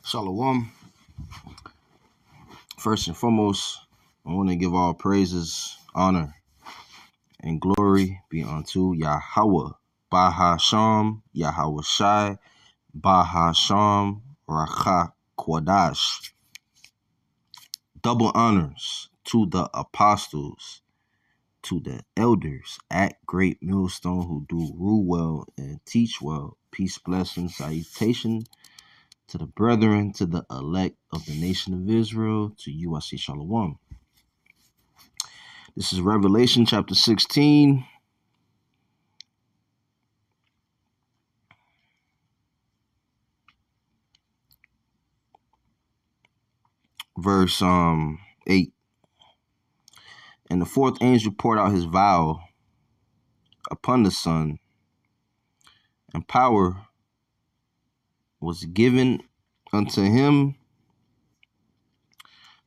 Shalom. First and foremost, I want to give all praises, honor, and glory be unto Yahweh, Bahasham, Yahweh Shai, Bahasham, Racha Kwadash. Double honors to the apostles, to the elders at Great Millstone who do rule well and teach well. Peace, blessings, salutation to the brethren, to the elect of the nation of Israel, to you I say shalom. This is Revelation chapter 16. Verse 8. And the fourth angel poured out his vial upon the sun, and power was given unto him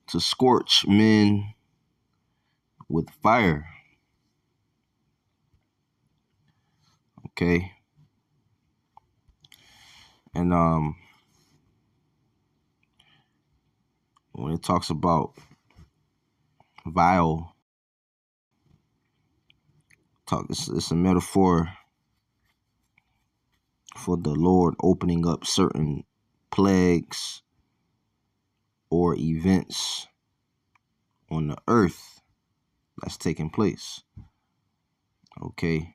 to scorch men with fire. Okay. And when it talks about vial, it's a metaphor for the Lord opening up certain plagues or events on the earth that's taking place. Okay.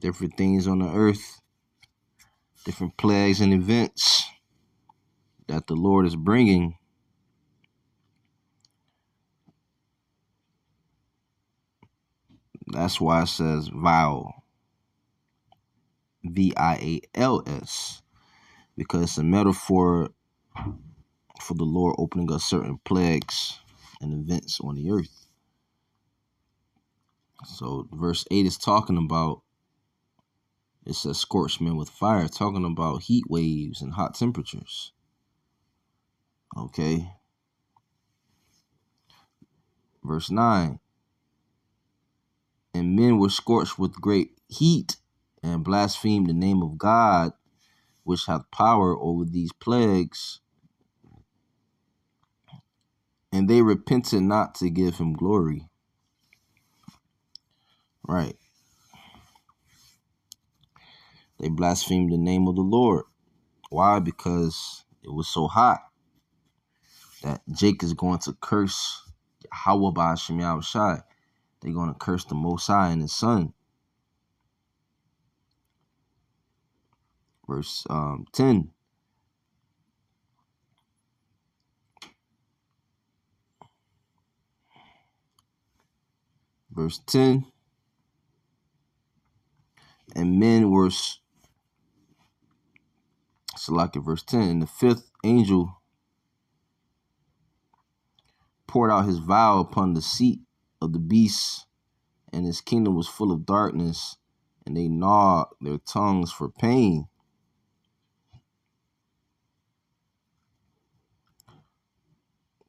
Different things on the earth, different plagues and events that the Lord is bringing. That's why it says vial, V-I-A-L-S, because it's a metaphor for the Lord opening up certain plagues and events on the earth. So verse 8 is talking about, it says scorched men with fire, talking about heat waves and hot temperatures. Okay. Verse 9. And men were scorched with great heat and blasphemed the name of God, which hath power over these plagues. And they repented not to give him glory. Right. They blasphemed the name of the Lord. Why? Because it was so hot that Jake is going to curse Yahweh by Hashem Shai. They're going to curse the Most High and his son. Verse 10. Verse 10. And men were, select verse 10. And the fifth angel poured out his vial upon the seat of the beast, and his kingdom was full of darkness, and they gnawed their tongues for pain.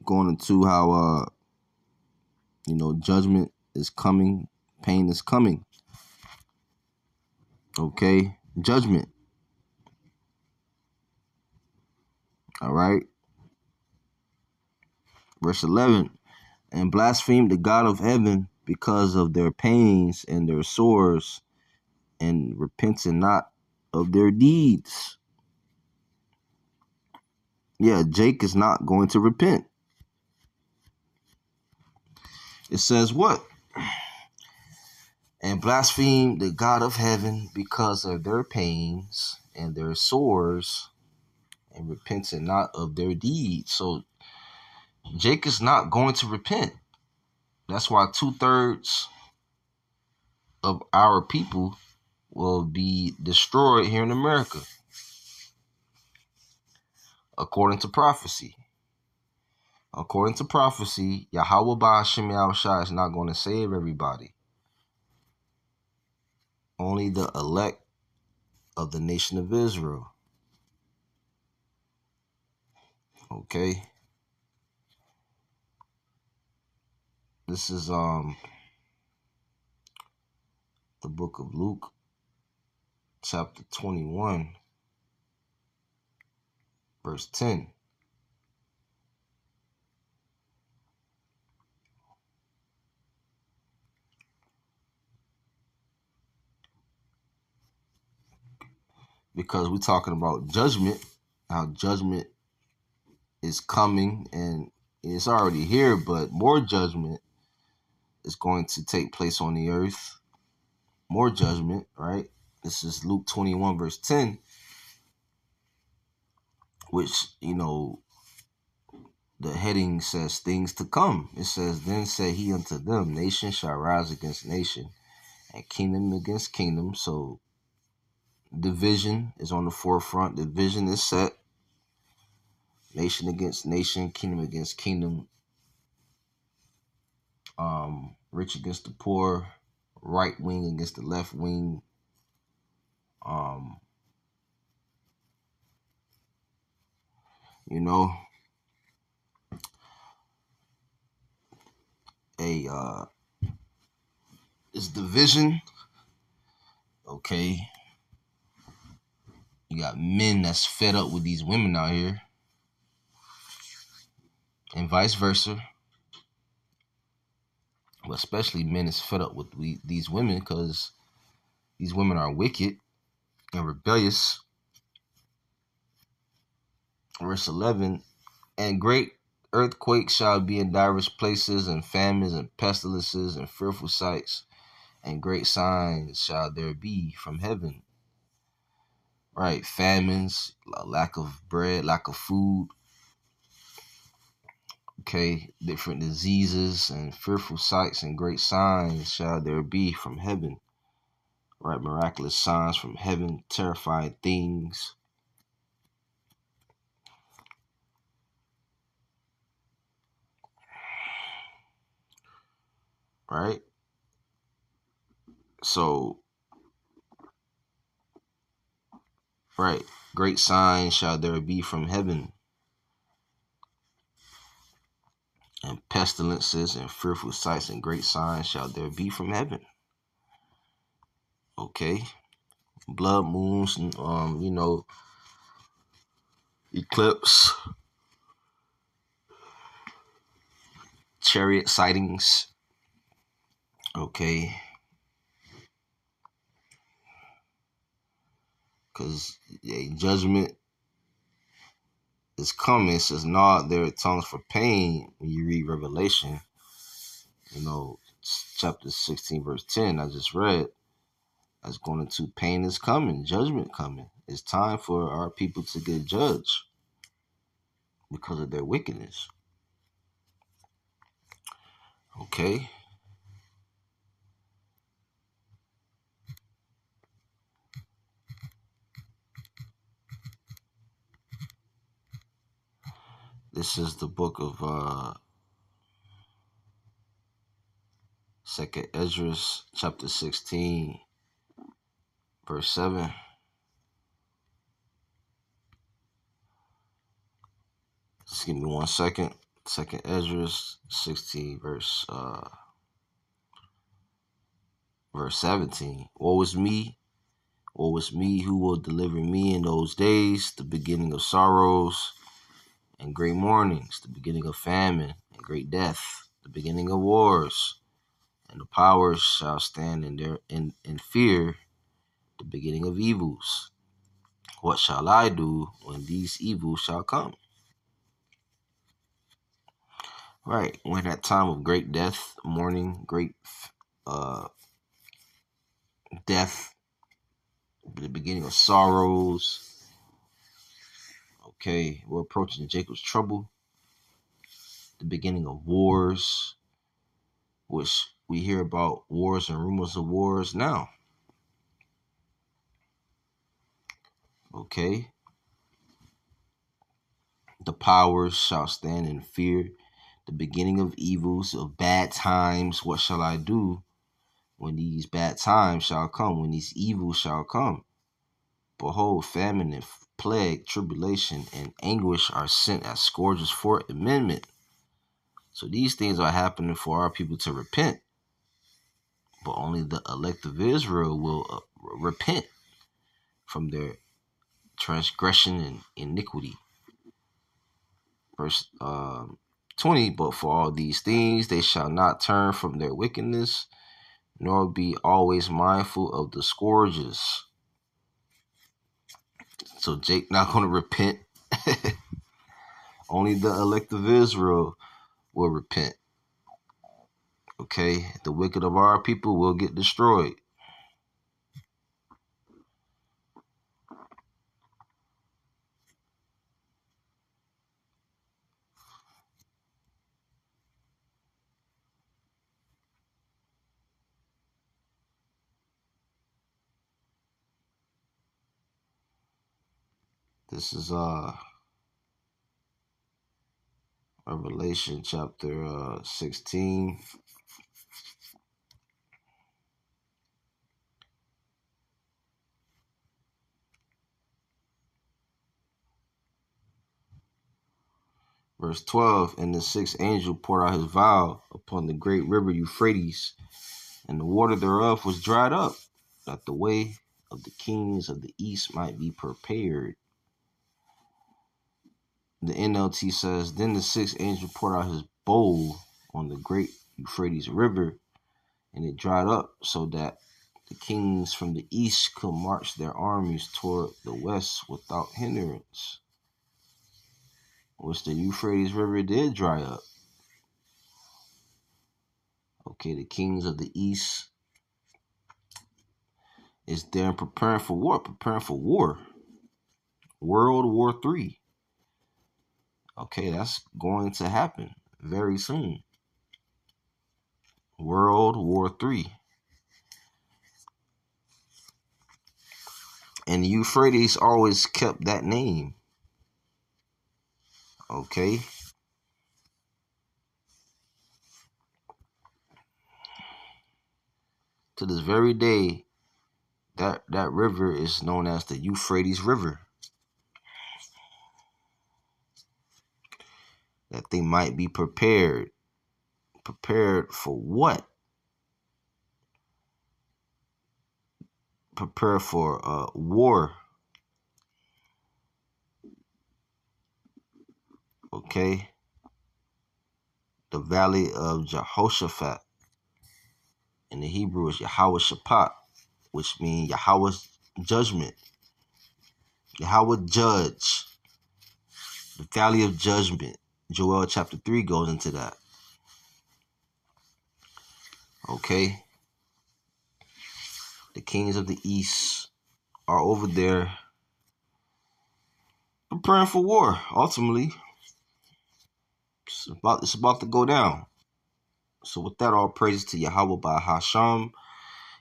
Going into how judgment is coming, pain is coming. Okay, judgment. All right. Verse 11. And blasphemed the God of heaven because of their pains and their sores, and repented not of their deeds. Yeah, Jake is not going to repent. It says what? And blasphemed the God of heaven because of their pains and their sores, and repented not of their deeds. So Jake is not going to repent. That's why 2/3 of our people will be destroyed here in America, according to prophecy. According to prophecy, Yahweh Ba'ashem Yahushua is not going to save everybody. Only the elect of the nation of Israel. Okay. This is the book of Luke, chapter 21. verse 10. Because we're talking about judgment, how judgment is coming and it's already here, but more judgment is going to take place on the earth. More judgment, right? This is Luke 21, verse 10, which, the heading says things to come. It says, Then said he unto them, Nation shall rise against nation, and kingdom against kingdom. So division is on the forefront. Division is set. Nation against nation, kingdom against kingdom, rich against the poor, right wing against the left wing. Um, you know, a it's division. Okay, you got men that's fed up with these women out here, and vice versa. But especially men is fed up with these women because these women are wicked and rebellious. Verse 11, and great earthquakes shall be in divers places, and famines and pestilences and fearful sights, and great signs shall there be from heaven. Right, famines, lack of bread, lack of food, okay, different diseases and fearful sights and great signs shall there be from heaven. Right, miraculous signs from heaven, terrifying things. Right? So, right, great signs shall there be from heaven, and pestilences and fearful sights and great signs shall there be from heaven. Okay, blood moons, eclipse, chariot sightings. Okay, because judgment is coming. It says, "Nod their tongues for pain." When you read Revelation, chapter 16, verse 10, I just read, that's going into pain is coming, judgment coming. It's time for our people to get judged because of their wickedness. Okay. This is the book of Second Ezra, chapter 16, verse 7. Just give me 1 second. Second Ezra 16, verse 17. Woe is me, woe is me, who will deliver me in those days, the beginning of sorrows and great mournings, the beginning of famine and great death, the beginning of wars, and the powers shall stand in fear, the beginning of evils. What shall I do when these evils shall come? Right, when that time of great death, mourning, great uh, death, the beginning of sorrows. Okay, we're approaching Jacob's trouble, the beginning of wars, which we hear about wars and rumors of wars now. Okay, the powers shall stand in fear, the beginning of evils, of bad times. What shall I do when these bad times shall come, when these evils shall come? Behold, famine and plague, tribulation, and anguish are sent as scourges for amendment. So these things are happening for our people to repent, but only the elect of Israel will repent from their transgression and iniquity. Verse 20, but for all these things they shall not turn from their wickedness, nor be always mindful of the scourges. So Jake not going to repent. Only the elect of Israel will repent. Okay, the wicked of our people will get destroyed. This is Revelation chapter 16. Verse 12, and the sixth angel poured out his vial upon the great river Euphrates, and the water thereof was dried up, that the way of the kings of the east might be prepared. The NLT says, then the sixth angel poured out his bowl on the great Euphrates river, and it dried up, so that the kings from the east could march their armies toward the west without hindrance, which the Euphrates River did dry up. Okay, the kings of the east is there preparing for war, World War III. Okay, that's going to happen very soon. World War III. And the Euphrates always kept that name. Okay. To this very day, that river is known as the Euphrates River. That they might be prepared. Prepared for what? Prepared for war. Okay. The valley of Jehoshaphat. In the Hebrew is Yahweh Shaphat, which means Yahweh's judgment. Yahweh judge. The valley of judgment. Joel chapter 3 goes into that. Okay. The kings of the east are over there preparing for war. Ultimately, it's about to go down. So with that, all praises to Yahweh Bahasham,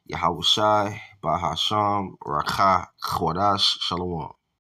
Yahweh Shai, Bahasham, Rakha, Chodash, Shalom.